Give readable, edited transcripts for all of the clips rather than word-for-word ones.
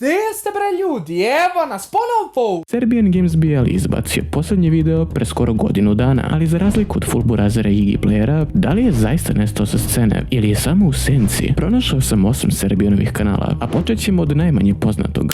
Gde ste bre ljudi? Evo nas ponovo! Serbian Games BL izbacio posljednji video pre skoro godinu dana, ali za razliku od Full Burazera i Iggy Playera, da li je zaista nestao sa scene ili je samo u senci? Pronašao sam 8 Serbianovih kanala, a počet ćemo od najmanje poznatog.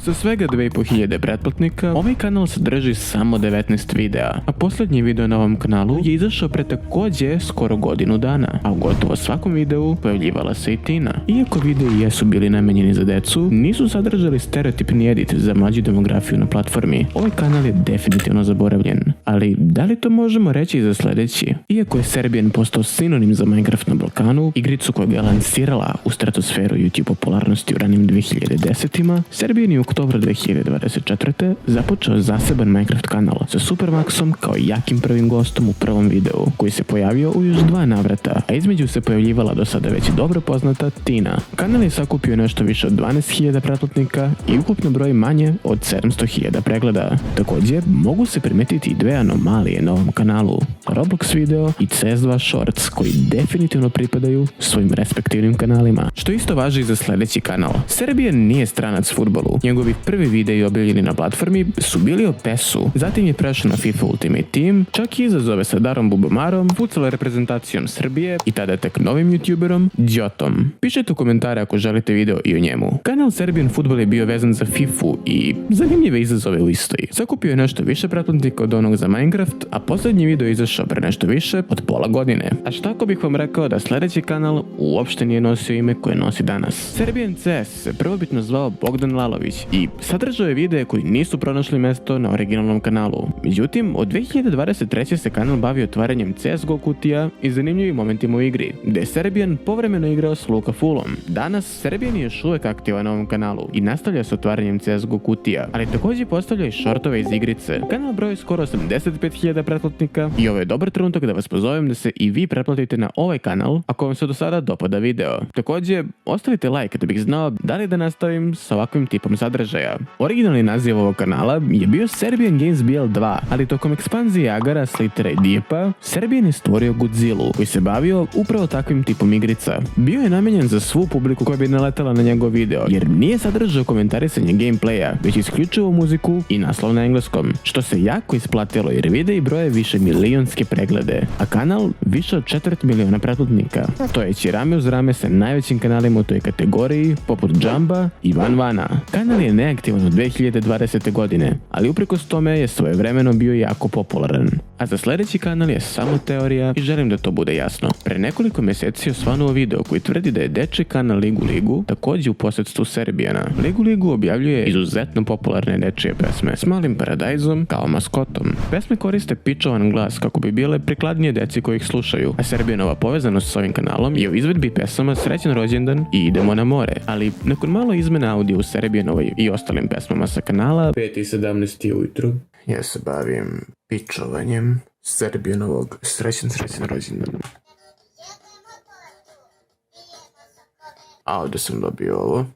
Sa svega 2500 pretplatnika, ovaj kanal sadrži samo 19 videa, a posljednji video na ovom kanalu je izašao pre takođe skoro godinu dana, a u gotovo svakom videu pojavljivala se i Tina. Iako videi jesu bili namenjeni za decu, nisu sadržali stereotipni edit za mlađu demografiju na platformi. Ovaj kanal je definitivno zaboravljen, ali da li to možemo reći i za sljedeći? Iako je Serbian postao sinonim za Minecraft na Balkanu, igricu koja ga je lansirala u stratosferu YouTube popularnosti u ranim 2010-ima, Serbian je u oktobru 2024. započeo zaseban Minecraft kanal sa Supermaxom kao jakim prvim gostom u prvom videu, koji se pojavio u još 2 navrata, a između se pojavljivala do sada već dobro poznata Tina. Kanal je sakupio nešto više od 12.000 pretplatnika i ukupno broj manje od 700.000 pregleda. Također, mogu se primetiti i 2 anomalije na ovom kanalu: Roblox video i CS2 Shorts, koji definitivno pripadaju svojim respektivnim kanalima. Što isto važi i za sljedeći kanal. Serbian nije stranac fudbalu. Njegovi prvi videi objavljeni na platformi su bili o PES-u, zatim je prešao na FIFA Ultimate Team, čak i izazove sa Darom Bubomarom, futsal reprezentacijom Srbije i tada tek novim youtuberom Djotom. Pišite u komentare ako želite video i o njemu. Kanal Serbian Football je bio vezan za FIFA-u i zanimljive izazove u istoj. Sakupio je nešto više pretplatnika od onog za Minecraft, a posljednji video je izašao pre nešto više od pola godine. A šta ako bih vam rekao da sljedeći kanal uopšte nije nosio ime koje nosi danas? Serbian CS se prvobitno zvao Bogdan Lalović i sadržao je videe koji nisu pronašli mesto na originalnom kanalu. Međutim, od 2023. se kanal bavio otvaranjem CSGO kutija i zanimljivim momentima u igri, gde je Serbian povremeno igrao s Luka Fullom. Danas, Serbian je još uvek aktivan na ovom kanalu i nastavlja s otvaranjem CSGO kutija, ali također postavlja i shortove iz igrice. Kanal broji skoro 85.000 pretplatnika i ovo je dobar trenutak da vas pozovem da se i vi pretplatite na ovaj kanal ako vam se do sada dopada video. Također, ostavite like da bih znao da li da nastavim sa ovakvim tipom sadržaja. Originalni naziv ovog kanala je bio Serbian Games BL 2, ali tokom ekspanzije Agara, Slitera i Deepa, Serbian je stvorio Godzilla, koji se bavio upravo takvim tipom igrica. Bio je namenjen za svu publiku koja bi naletala na njegov video, jer nije sadržao komentarisanje gameplaya, već isključivo muziku i naslov na engleskom, što se jako isplatilo jer videi broje više milionske preglede, a kanal više od 250.000 pretplatnika, stojeći rame uz rame sa najvećim kanalima u toj kategoriji, poput Jamba i Vanvana. Kanal je neaktivan od 2020. godine, ali uprkos tome je svojevremeno bio jako popularan. A za sljedeći kanal je samo teorija i želim da to bude jasno. Pre nekoliko mjeseci osvanuo video koji tvrdi da je dečji kanal Ligu također u posjedstvu Serbiana. Ligu objavljuje izuzetno popularne dečije pesme s malim paradajzom kao maskotom. Pesme koriste pičovan glas kako bi bile prikladnije deci koji ih slušaju, a Serbianova povezanost s ovim kanalom je u izvedbi pesama Srećan rođendan i Idemo na more, ali nakon malo izmena audio u Serbianovoj i ostalim pesmama sa kanala 5:17 ujutru ja se bavim pičovanjem Serbianovog Srećan rođendan. A ovdje sam dobio ovo.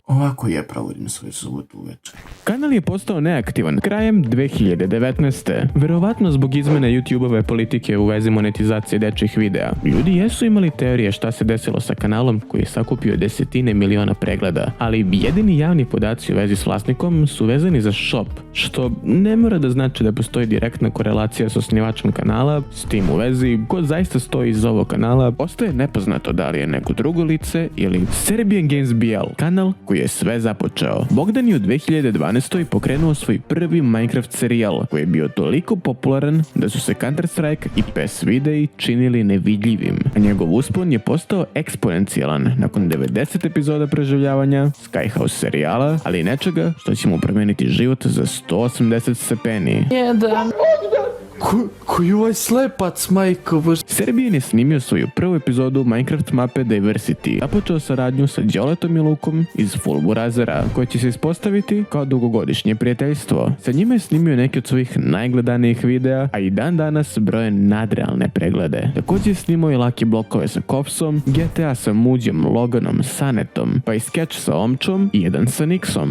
Ovako ja provodim svoju subotu uveče. Kanal je postao neaktivan krajem 2019. Verovatno zbog izmene YouTube-ove politike u vezi monetizacije dečjih videa. Ljudi jesu imali teorije šta se desilo sa kanalom koji je sakupio desetine miliona pregleda, ali jedini javni podaci u vezi s vlasnikom su vezani za shop, što ne mora da znači da postoji direktna korelacija s osnivačem kanala. S tim u vezi, ko zaista stoji iz ovog kanala, ostaje nepoznato da li je neko drugo lice ili Serbian Games BL, kanal koji je sve započeo. Bogdan je u 2012. pokrenuo svoj prvi Minecraft serijal koji je bio toliko popularan da su se Counter-Strike i PES videi činili nevidljivim, a njegov uspon je postao eksponencijalan nakon 90 epizoda preživljavanja Skyhouse serijala, ali i nečega što će mu promijeniti život za 180 stepeni. Koji je ovaj slepac, majko? Serbian je snimio svoju prvu epizodu Minecraft mape Diversity, započeo saradnju sa Đoletom i Lukom iz Full Burazera, koje će se ispostaviti kao dugogodišnje prijateljstvo. Sa njima je snimio neke od svojih najgledanijih videa, a i dan danas broje nadrealne preglede. Također je snimao i Lucky blokove sa Kopsom, GTA sa Muđom, Loganom, Sanetom, pa i skeč sa Omčom i jedan sa Nixom.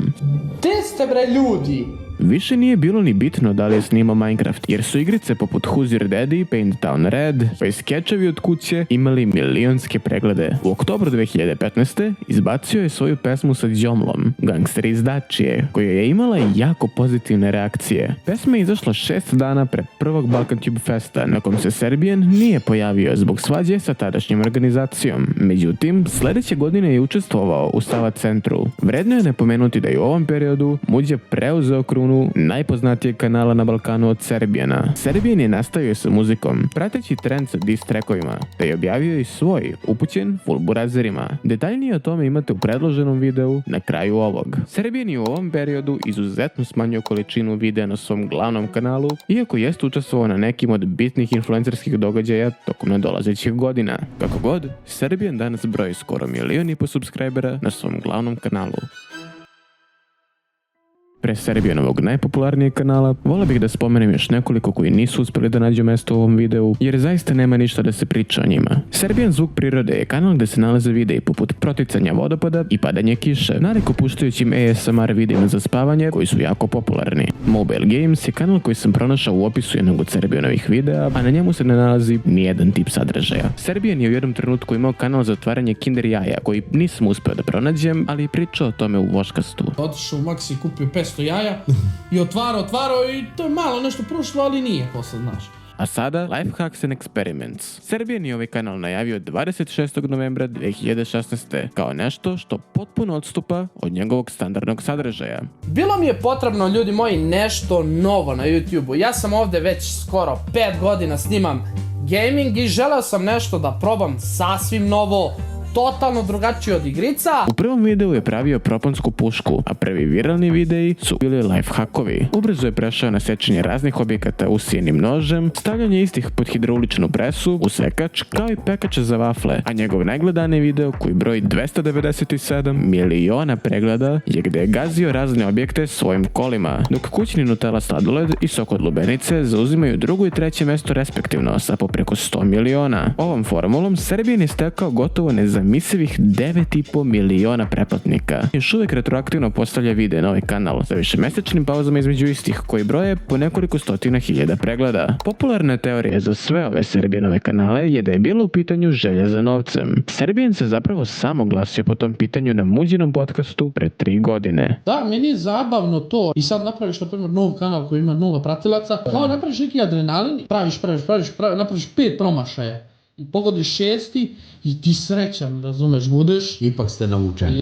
Gde ste bre ljudi? više nije bilo ni bitno da li je snimao Minecraft, jer su igrice poput Who's Your Daddy, Paint Town Red, pa i skečevi od kuće imali milionske preglede. U oktobru 2015. izbacio je svoju pesmu sa Djomlom, Gangster iz Dačije, koja je imala jako pozitivne reakcije. Pesma je izašla 6 dana pred prvog Balkan Tube Festa, na kom se Serbian nije pojavio zbog svađe sa tadašnjom organizacijom. Međutim, sljedeće godine je učestvovao u Sava centru. Vredno je napomenuti da je u ovom periodu Muđa preuzeo krunu najpoznatijeg kanala na Balkanu od Serbiana. Serbian je nastavio sa muzikom, prateći trend sa diss trackovima, te je objavio i svoj, upućen fulburazerima. Detaljnije o tome imate u predloženom videu na kraju ovog. Serbian je u ovom periodu izuzetno smanjio količinu videa na svom glavnom kanalu, iako jest učestvovao na nekim od bitnih influencerskih događaja tokom nadolazećih godina. Kako god, Serbian danas broji skoro 1,5 miliona subscribera na svom glavnom kanalu. Pre Serbianovog najpopularnijeg kanala, volio bih da spomenem još nekoliko koji nisu uspjeli da nađu mesto u ovom videu, jer zaista nema ništa da se priča o njima. Serbian Zvuk prirode je kanal gde se nalaze videi poput proticanja vodopada i padanje kiše, nareku puštajućim ASMR videima za spavanje koji su jako popularni. Mobile Games je kanal koji sam pronašao u opisu jednog od Serbianovih videa, a na njemu se ne nalazi nijedan tip sadržaja. Serbian je u jednom trenutku imao kanal za otvaranje Kinder jaja, koji nisam uspeo da pronađem, ali je pričao o tome u Voškastu. Otišao u Maxi, kupio 500 jaja i otvarao i to je malo nešto prošlo, ali nije posle, znaš. A sada, Lifehacks and Experiments. Serbian je ovaj kanal najavio 26. novembra 2016. kao nešto što potpuno odstupa od njegovog standardnog sadržaja. Bilo mi je potrebno, ljudi moji, nešto novo na YouTube-u. Ja sam ovdje već skoro 5 godina snimam gaming i želeo sam nešto da probam sasvim novo, totalno drugačije od igrica. U prvom videu je pravio proponsku pušku, a prvi viralni videi su bili lifehackovi. Ubrzo je prešao na sečenje raznih objekata usijenim nožem, stavljanje istih pod hidrauličnu presu, u sekač, kao i pekač za vafle, a njegov najgledaniji video, koji broji 297 miliona pregleda, je gde je gazio razne objekte svojim kolima, dok kućni Nutella sladoled i sok od lubenice zauzimaju drugo i treće mesto respektivno sa po preko 100 miliona. Ovom formulom Serbian je stekao gotovo nezamislivih 9,5 miliona pretplatnika. Još uvijek retroaktivno postavlja videe na ovaj kanal sa višemesečnim pauzama između istih, koji broje po nekoliko stotina hiljada pregleda. Popularna teorija za sve ove Serbianove kanale je da je bilo u pitanju želja za novcem. Serbian se zapravo samo glasio po tom pitanju na Muđinom podcastu pre 3 godine. Da, meni je zabavno to. I sad napraviš, na primjer, nov kanal koji ima 0 pratilaca, kao napraviš neki adrenalin, napraviš 5 promašaja. I pogodiš 6. i ti srećan, razumeš, budeš. Ipak ste naučeni.